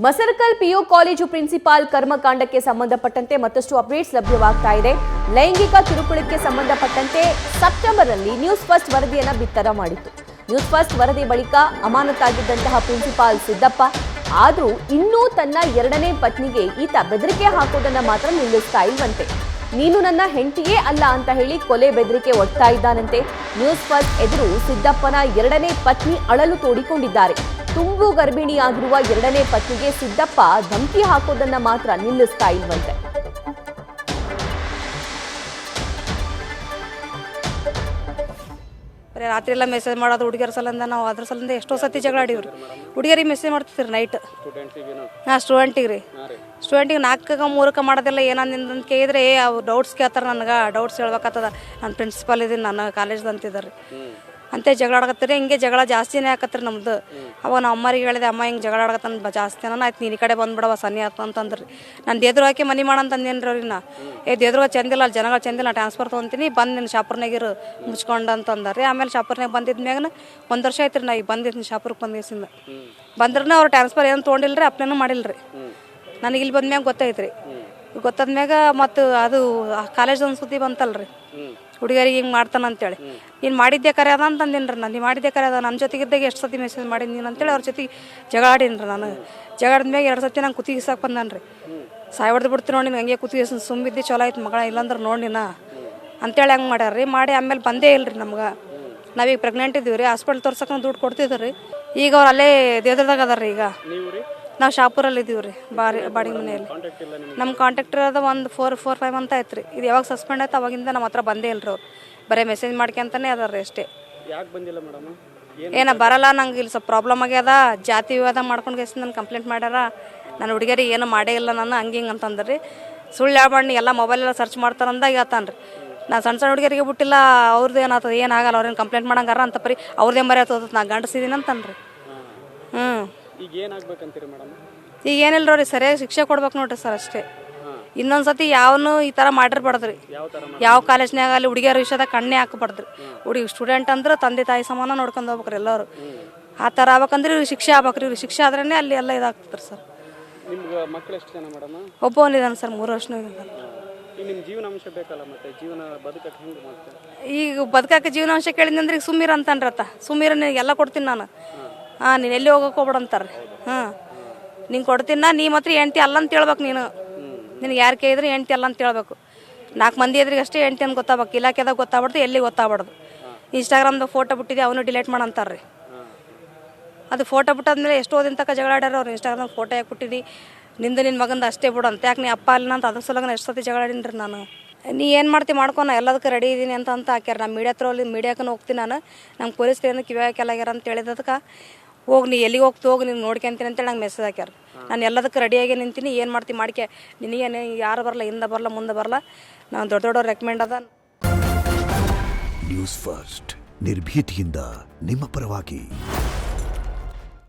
Masarakal PU college principal ಕರ್ಮಕಾಂಡಕ್ಕೆ ಸಂಬಂಧಪಟ್ಟಂತೆ ಮತ್ತಷ್ಟು updates ಲಭ್ಯವಾಗ್ತಾ ಇದೆ. ಲೈಂಗಿಕ ಕಿರುಕುಳಕ್ಕೆ ಸಂಬಂಧಪಟ್ಟಂತೆ ಸೆಪ್ಟೆಂಬರ್ ನಲ್ಲಿ ನ್ಯೂಸ್ ಫಸ್ಟ್ ವರದಿಯನ್ನ ಬಿತ್ತರ ಮಾಡಿತ್ತು. ನ್ಯೂಸ್ ಫಸ್ಟ್ ವರದಿ ಬಳಿಕ ಅಮಾನತಾಗಿದ್ದಂತಹ ಪ್ರಿನ್ಸಿಪಾಲ್ ಸಿದ್ದಪ್ಪ ಆದ್ರೂ ಇನ್ನೂ ತನ್ನ ಎರಡನೇ ಪತ್ನಿಗೆ ಈತ ಬೆದರಿಕೆ ಹಾಕೋದನ್ನ ಮಾತ್ರ ನಿಲ್ಲಿಸ್ತಾ ಇಲ್ವಂತೆ. ನೀನು ನನ್ನ ಹೆಂಡತಿಯೇ ಅಲ್ಲ ಅಂತ ಹೇಳಿ ಕೊಲೆ ಬೆದರಿಕೆ ಒಡ್ತಾ ಇದ್ದಾನಂತೆ. ನ್ಯೂಸ್ ಫಸ್ಟ್ ಎದುರು ಸಿದ್ದಪ್ಪನ ಎರಡನೇ ಪತ್ನಿ ಅಳಲು ತೋಡಿಕೊಂಡಿದ್ದಾರೆ. ತುಂಬು ಗರ್ಭಿಣಿಯಾಗಿರುವ ಎರಡನೇ ಪತ್ನಿಗೆ ಸಿದ್ದಪ್ಪ ಧಮಕಿ ಹಾಕೋದನ್ನ ಮಾತ್ರ ನಿಲ್ಲಿಸ್ತಾ ಇಲ್ವಂತೆ. ರಾತ್ರಿ ಎಲ್ಲ ಮೆಸೇಜ್ ಮಾಡೋದು ಹುಡುಗಿಯರ ಸಲಿಂದ ನಾವು ಅದ್ರ ಸಲಿಂದ ಎಷ್ಟೋ ಸತಿ ಜಗಳ ಆಡಿವ್ರಿ. ಹುಡುಗಿಯರಿಗೆ ಮೆಸೇಜ್ ಮಾಡ್ತಿರ್ರಿ ನೈಟ್. ಸ್ಟೂಡೆಂಟಿಗೆ ರೀ. ಸ್ಟೂಡೆಂಟಿಗೆ 4-3 ಮಾಡೋದಿಲ್ಲ ಏನಂತ ಕೇಳಿದ್ರೆ ಅವ್ರು ಡೌಟ್ಸ್ ಕೇಳ್ತಾರೆ. ನನಗೆ ಡೌಟ್ಸ್ ಹೇಳ್ಬೇಕಾಗ್ತದ. ನಾನು ಪ್ರಿನ್ಸಿಪಾಲ್ ಇದೀನಿ, ನನ್ನ ಕಾಲೇಜ್ದು ಅಂತಿದ್ದಾರೆ. ಅಂತೆ ಜಗಳ ಆಡಕತ್ತೀರಿ. ಹಿಂಗೆ ಜಗಳ ಜಾಸ್ತಿನೇ ಆಕತ್ರಿ ನಮ್ದು. ಅವಾಗ ನಾವು ಅಮ್ಮರಿಗೆ ಹೇಳಿದೆ, ಅಮ್ಮ ಹಿಂಗೆ ಜಗಳ ಆಡಕತ್ತಾನ ಜಾಸ್ತಿ ಅನ್ನೋ ಆಯ್ತು, ನೀನು ಈ ಕಡೆ ಬಂದ್ಬಿಡವ ಸನಿ ಆಯ್ತು ಅಂತಂದ್ರಿ. ನಾನು ದೇದ್ರು ಹಾಕಿ ಮನೆ ಮಾಡಂತಂದೇನ್ರಿ ಅವ್ರಿಗೆ. ನಾ ದೇದ್ರಾಗ ಚಂದಿಲ್ಲ, ಅಲ್ಲಿ ಜನಗಳು ಚಂದಿಲ್ಲ, ನಾ ಟ್ರಾನ್ಸ್ಫರ್ ತೊಗೊತೀನಿ, ಬಂದು ನಿನ್ನ ಶಾಪುರ್ನಾಗಿರು ಮುಚ್ಕೊಂಡು ಅಂತಂದಾರೆ. ಆಮೇಲೆ ಶಾಪುರ್ನಾಗ ಬಂದಿದ್ಮ್ಯಾಗ 1 ವರ್ಷ ಆಯ್ತು ರೀ. ನಾ ಈಗ ಬಂದಿದ್ದೀನಿ ಶಾಪುರ್ಗೆ ಬಂದಿಸಿಂದ. ಬಂದ್ರೂ ಅವ್ರು ಟ್ರಾನ್ಸ್ಫರ್ ಏನು ತೊಗೊಂಡಿಲ್ರಿ, ಅಪ್ಲೇನೂ ಮಾಡಿಲ್ರಿ. ನನಗೆ ಇಲ್ಲಿ ಬಂದ್ಮ್ಯಾಗ ಗೊತ್ತಾಯ್ತು ರೀ. ಗೊತ್ತಾದ್ಮ್ಯಾಗ ಮತ್ತು ಅದು ಕಾಲೇಜ್ದೊಂದು ಸುದ್ದಿ ಬಂತಲ್ರಿ, ಹುಡುಗರಿಗೆ ಹಿಂಗೆ ಮಾಡ್ತಾನಂತೇಳಿ. ನೀನು ಮಾಡಿದ್ದೆ ಕರೆ ಅದ ಅಂತಂದಿನಿ ರೀ. ನಾನು ಮಾಡಿದ್ದೆ ಕರೆ ಅದ. ನನ್ನ ಜೊತೆಗಿದ್ದಾಗ ಎಷ್ಟು ಸತಿ ಮೆಸೇಜ್ ಮಾಡೀನಿ ನೀನು ಅಂತೇಳಿ ಅವ್ರ ಜೊತೆಗೆ ಜಗಳ ಆಡೀನಿ ರೀ. ನಾನು ಜಗಳಾದ್ಮ್ಯಾಗ 2 ಸತಿ ನಂಗೆ ಕುತ್ತಿಗಿಸಾಕ ಬಂದಾನ ರೀ. ಸಾಯ್ ಹೊಡೆದು ಬಿಡ್ತೀನಿ ನೋಡಿ, ನಿನ್ಗೆ ಹಂಗೆ ಕುತ್ತಿಗೆ ಸುಮ್ಮಿದ್ದೆ ಚಲೋ ಆಯ್ತು ಮಗಳ, ಇಲ್ಲಾಂದ್ರೆ ನೋಡಿನ ಅಂತೇಳಿ ಹಂಗೆ ಮಾಡ್ಯಾರ ರೀ. ಮಾಡಿ ಆಮೇಲೆ ಬಂದೇ ಇಲ್ಲ ರೀ ನಮ್ಗೆ. ನಾವೀಗ ಪ್ರೆಗ್ನೆಂಟ್ ಇದ್ದೀವಿ ರೀ. ಹಾಸ್ಪಿಟ್ಲ್ ತೋರ್ಸಕ್ಕೆ ದುಡ್ಡು ಕೊಡ್ತಿದ್ರು ರೀ. ಈಗ ಅವ್ರು ಅಲ್ಲೇ ದೇವ್ರದಾಗ ಅದಾರ ರೀ. ಈಗ ನಾವು ಶಾಪುರಲ್ಲಿ ಇದ್ದೀವಿ ರೀ, ಬಾಡಿಗೆ ಮನೆಯಲ್ಲಿ. ನಮ್ಮ ಕಾಂಟ್ಯಾಕ್ಟ್ ಇರೋದು ಒಂದು 4-5 ಮಂತ್ ಆಯ್ತು ರೀ. ಇದು ಯಾವಾಗ ಸಸ್ಪೆಂಡ್ ಆಯ್ತು ಅವಾಗಿಂದ ನಮ್ಮ ಹತ್ರ ಬಂದೇ ಇಲ್ಲ ರೀ. ಅವ್ರು ಬರೀ ಮೆಸೇಜ್ ಮಾಡ್ಕೊಂತಾನೆ ಅದಾರ ರೀ ಅಷ್ಟೇ. ಬರಲ್ಲ, ನಂಗೆ ಇಲ್ಲಿ ಸ್ವಲ್ಪ ಪ್ರಾಬ್ಲಮ್ ಆಗ್ಯದ, ಜಾತಿ ವಿವಾದ ಮಾಡ್ಕೊಂಡು ಕೇಸಿ ನಾನು ಕಂಪ್ಲೇಂಟ್ ಮಾಡ್ಯಾರ. ನಾನು ಹುಡುಗಿಯರಿಗೆ ಏನು ಮಾಡೇ ಇಲ್ಲ ನಾನು ಹಂಗೆ ಹಿಂಗೆ ಅಂತಂದ್ರೆ ರೀ. ಸುಳ್ಳು ಹೇಳ್ಬಾರ್ದು, ಎಲ್ಲ ಮೊಬೈಲೆಲ್ಲ ಸರ್ಚ್ ಮಾಡ್ತಾರಂದಾಗ ಹೇಳ್ತಾನೆ ರೀ. ನಾನು ಸಣ್ಣ ಹುಡುಗಿಯರಿಗೆ ಬಿಟ್ಟಿಲ್ಲ, ಅವ್ರದ್ದು ಏನಾಗ್ತದೆ ಏನಾಗಲ್ಲ, ಅವ್ರೇನು ಕಂಪ್ಲೇಂಟ್ ಮಾಡಂಗಾರ ಅಂತ ಪರಿ ಅವ್ರದ್ದೇ ಮರಿ ಆಗ್ತದ, ನಾ ಗಂಡಸಿದೀನಿ ಅಂತನ್ರಿ. ಈಗ ಏನಾಗಬೇಕಂತೀರಿ ಮೇಡಮ್? ಈಗ ಏನಿಲ್ಲ ರೀ, ಸರಿಯಾಗಿ ಶಿಕ್ಷೆ ಕೊಡ್ಬೇಕು ನೋಡ್ರಿ ಸರ್ ಅಷ್ಟೇ. ಇನ್ನೊಂದ್ಸತಿ ಯಾವನು ಈ ಥರ ಮಾಡಿರ್ಬಾರ್ದ್ರಿ. ಯಾವ ಕಾಲೇಜ್ನಾಗ ಅಲ್ಲಿ ಹುಡುಗಿಯರ ವಿಷಯದಾಗ ಕಣ್ಣೇ ಹಾಕಬಾರ್ದ್ರಿ. ಹುಡುಗಿ ಸ್ಟೂಡೆಂಟ್ ಅಂದ್ರೆ ತಂದೆ ತಾಯಿ ಸಮಾನ ನೋಡ್ಕೊಂಡು ಹೋಗ್ಬೇಕ್ರಿ ಎಲ್ಲರೂ. ಆ ಥರ ಆಗ್ಬೇಕಂದ್ರೆ ಇವ್ರಿಗೆ ಶಿಕ್ಷೆ ಆಗ್ಬೇಕ್ರಿ. ಇವ್ರಿಗೆ ಶಿಕ್ಷೆ ಆದ್ರೇ ಅಲ್ಲಿ ಎಲ್ಲ ಇದಾಗ್ತದೆ ಸರ್. ನಿಮ್ಗೆ ಮಕ್ಕಳು ಎಷ್ಟು ಜನ ಮೇಡಮ್? ಒಬ್ಬನಿದ್ದಾನೆ ಸರ್, 3 ವರ್ಷನೂ ಇದ್ದಾನೆ. ನಿಮ್ಮ ಜೀವನಾಂಶ ಬೇಕಲ್ಲ, ಮತ್ತೆ ಜೀವನ ಬದುಕಕ್ಕೆ ಹೆಂಗೆ ಮಾಡ್ತಾರೆ? ಈಗ ಬದುಕಕ್ಕೆ ಜೀವನಾಂಶ ಕೇಳಿದಂದ್ರೆ ಈಗ ಸುಮ್ಮೀರ್ ಅಂತನ್ರತ್ತ. ಸುಮ್ಮೀರ ಎಲ್ಲ ಕೊಡ್ತೀನಿ ನಾನು. ನೀನು ಎಲ್ಲಿ ಹೋಗಕ್ಕೆ ಹೋಗ್ಬೇಡ ಅಂತಾರೆ. ನೀನು ಕೊಡ್ತೀನ, ನೀ ಮಾತ್ರ ಹೆಂಡ್ತಿ ಅಲ್ಲ ಅಂತ ಹೇಳ್ಬೇಕು. ನೀನು ನಿನಗೆ ಯಾರು ಕೇಳಿದ್ರೆ ಹೆಂಡ್ತಿ ಅಲ್ಲ ಅಂತ ಹೇಳ್ಬೇಕು. 4 ಮಂದಿ ಎದ್ರಿಗೆ ಅಷ್ಟೇ ಹೆಂಡ್ತಿ ಅಂತ ಗೊತ್ತಾಗ್ಬೇಕು. ಇಲಾಖೆದಾಗ ಗೊತ್ತಾಗ್ಬಾರ್ದು, ಎಲ್ಲಿ ಗೊತ್ತಾಗ್ಬಾರ್ದು. ಇನ್ಸ್ಟಾಗ್ರಾಮ್ದಾಗ ಫೋಟೋ ಬಿಟ್ಟಿದ್ದೆ, ಅವನು ಡಿಲೀಟ್ ಮಾಡಂತಾರೆ ರೀ. ಅದು ಫೋಟೋ ಬಿಟ್ಟಾದ್ಮೇಲೆ ಎಷ್ಟೋ ದಿನ ತನಕ ಜಗಳ ಆಡ್ಯಾರ ಅವ್ರು. ಇನ್ಸ್ಟಾಗ್ರಾಮ್ ಫೋಟೋ ಯಾಕೆ ಬಿಟ್ಟಿದ್ದಿ, ನಿಂದು ನಿನ್ನ ಮಗಂದು ಅಷ್ಟೇ ಬಿಡು ಅಂತ. ಯಾಕೆ ನೀ ಅಪ್ಪ ಅಲ್ಲ ಅಂತ ಅದ್ರ ಸಲಗ ಎಷ್ಟು ಸತಿ ಜಗಳ ಆಡೀನಿ ರೀ ನಾನು. ನೀ ಏನು ಮಾಡ್ತೀವಿ ಮಾಡ್ಕೊಂಡು ಎಲ್ಲದಕ್ಕೆ ರೆಡಿ ಇದ್ದೀನಿ ಅಂತ ಹಾಕ್ಯಾರ. ನಾನು ಮೀಡಿಯಾಕನ್ನು ಹೋಗ್ತೀನಿ. ನಂಗೆ ಪೊಲೀಸ್ ಏನು ಕಿವ್ಯಾಗ ಕೆಲಾಗ್ಯಾರ ಅಂತ ಹೇಳಿದಕ್ಕೆ ಹೋಗಿ ನೀ ಎಲ್ಲಿಗೆ ಹೋಗಿ ನೀನು ನೋಡ್ಕೊಂತೀನಿ ಅಂತೇಳಿ ನಂಗೆ ಮೆಸೇಜ್ ಹಾಕ್ಯಾರ. ನಾನು ಎಲ್ಲದಕ್ಕೆ ರೆಡಿಯಾಗಿ ನಿಂತೀನಿ, ಏನು ಮಾಡ್ತೀವಿ ಮಾಡ್ಕೆ, ನಿನಗೇನು ಯಾರು ಬರಲ್ಲ, ಹಿಂದೆ ಬರಲ್ಲ ಮುಂದೆ ಬರಲ್ಲ, ನಾನು ದೊಡ್ಡ ರೆಕಮೆಂಡ್ ಅದ. ನ್ಯೂಸ್ ಫಸ್ಟ್ ನಿರ್ಭೀತಿಯಿಂದ ನಿಮ್ಮ ಪರವಾಗಿ.